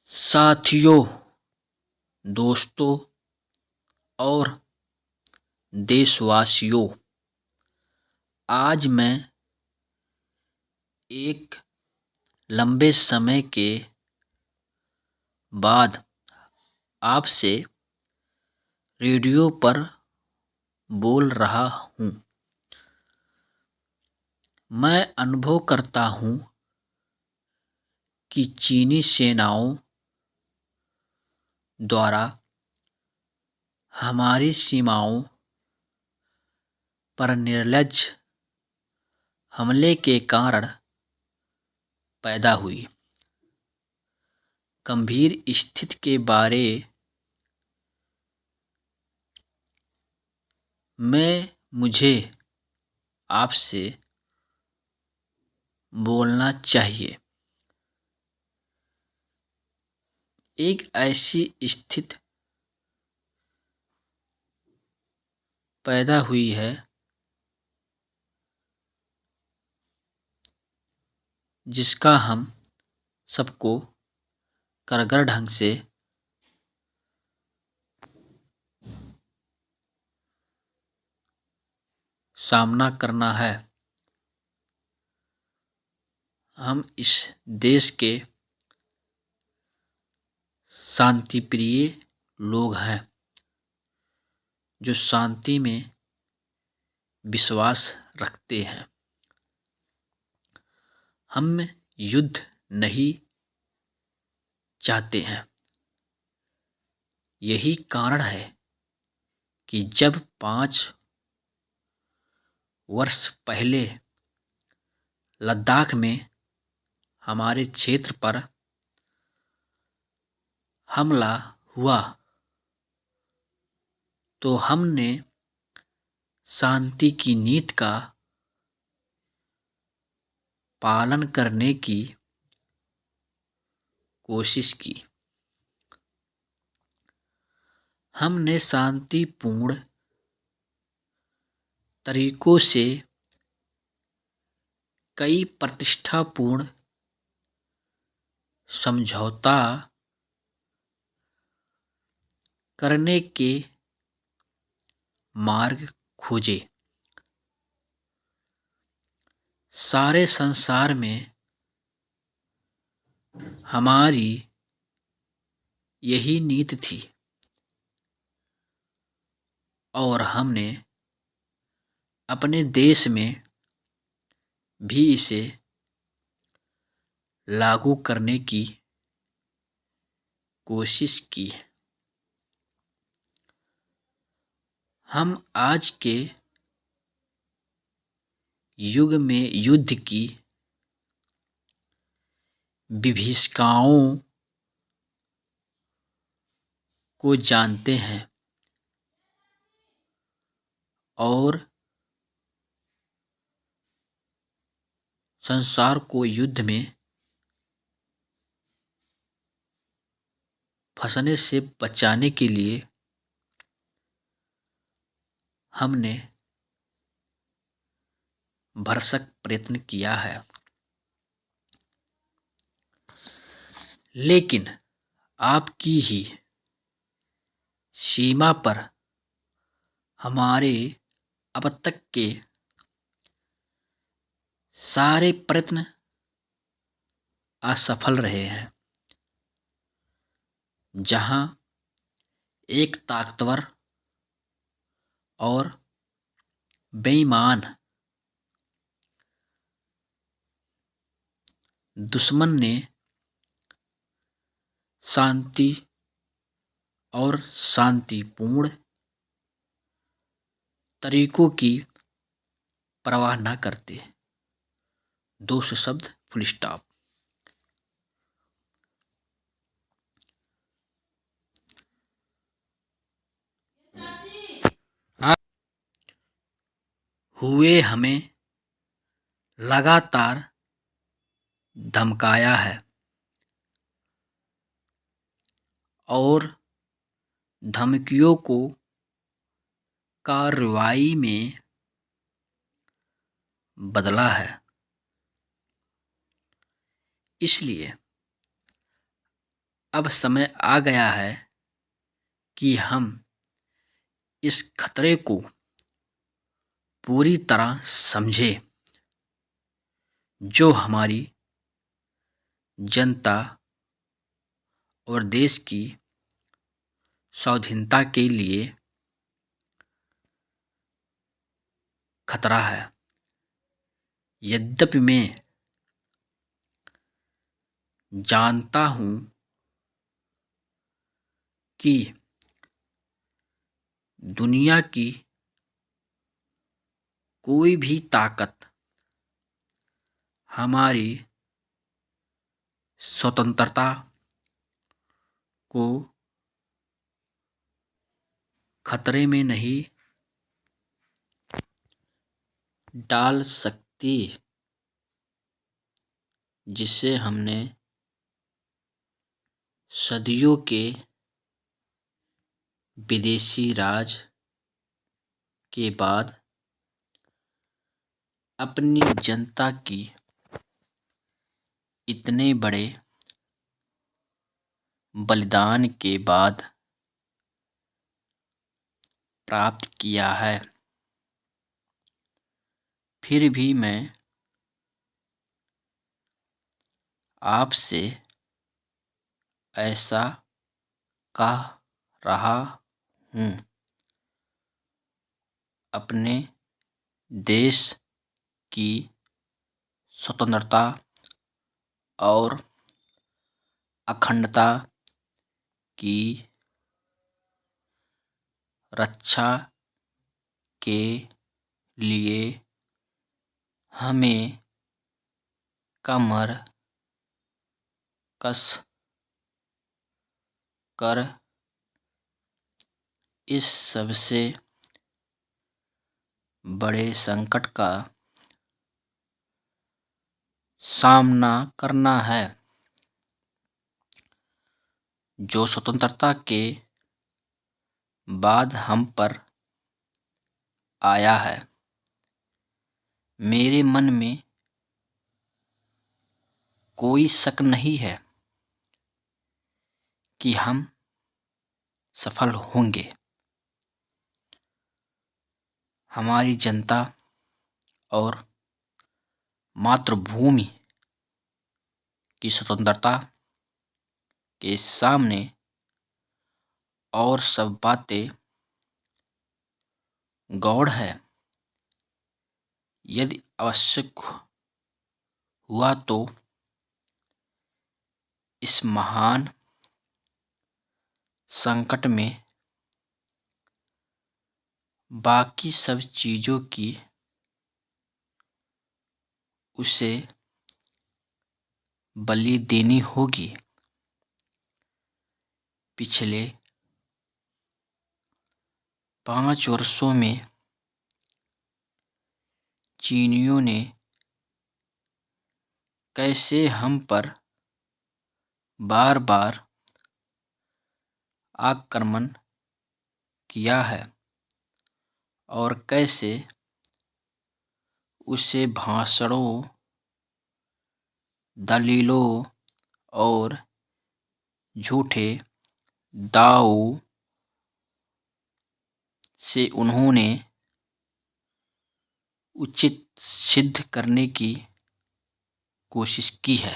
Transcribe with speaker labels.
Speaker 1: साथियों, दोस्तों और देशवासियों, आज मैं एक लंबे समय के बाद आपसे रेडियो पर बोल रहा हूँ। मैं अनुभव करता हूँ कि चीनी सेनाओं द्वारा हमारी सीमाओं पर निर्लज्ज हमले के कारण पैदा हुई गंभीर स्थिति के बारे में मुझे आपसे बोलना चाहिए। एक ऐसी स्थिति पैदा हुई है जिसका हम सबको कारगर ढंग से सामना करना है। हम इस देश के शांतिप्रिय लोग हैं जो शांति में विश्वास रखते हैं। हम युद्ध नहीं चाहते हैं। यही कारण है कि जब 5 वर्ष पहले लद्दाख में हमारे क्षेत्र पर हमला हुआ तो हमने शांति की नीति का पालन करने की कोशिश की। हमने शांतिपूर्ण तरीकों से कई प्रतिष्ठापूर्ण समझौता करने के मार्ग खोजे। सारे संसार में हमारी यही नीति थी और हमने अपने देश में भी इसे लागू करने की कोशिश की। हम आज के युग में युद्ध की विभीषिकाओं को जानते हैं और संसार को युद्ध में फंसने से बचाने के लिए हमने भरसक प्रयत्न किया है। लेकिन आपकी ही सीमा पर हमारे अब तक के सारे प्रयत्न असफल रहे हैं। जहां एक ताकतवर और बेईमान दुश्मन ने शांति और शांतिपूर्ण तरीकों की परवाह न करते। 2 शब्द फुल स्टॉप। हुए हमें लगातार धमकाया है और धमकियों को कार्रवाई में बदला है। इसलिए अब समय आ गया है कि हम इस खतरे को पूरी तरह समझें, जो हमारी जनता और देश की स्वाधीनता के लिए खतरा है। यद्यपि मैं जानता हूँ कि दुनिया की कोई भी ताकत हमारी स्वतंत्रता को खतरे में नहीं डाल सकती, जिसे हमने सदियों के विदेशी राज के बाद अपनी जनता की इतने बड़े बलिदान के बाद प्राप्त किया है। फिर भी मैं आपसे ऐसा कह रहा हूँ, अपने देश की स्वतंत्रता और अखंडता की रक्षा के लिए हमें कमर कस कर इस सबसे बड़े संकट का सामना करना है, जो स्वतंत्रता के बाद हम पर आया है। मेरे मन में कोई शक नहीं है कि हम सफल होंगे। हमारी जनता और मातृभूमि की स्वतंत्रता के सामने और सब बातें गौण है। यदि आवश्यक हुआ तो इस महान संकट में बाकी सब चीज़ों की उसे बलि देनी होगी। पिछले 5 वर्षों में चीनियों ने कैसे हम पर बार बार आक्रमण किया है और कैसे उसे भाषणों, दलीलों और झूठे दावों से उन्होंने उचित सिद्ध करने की कोशिश की है।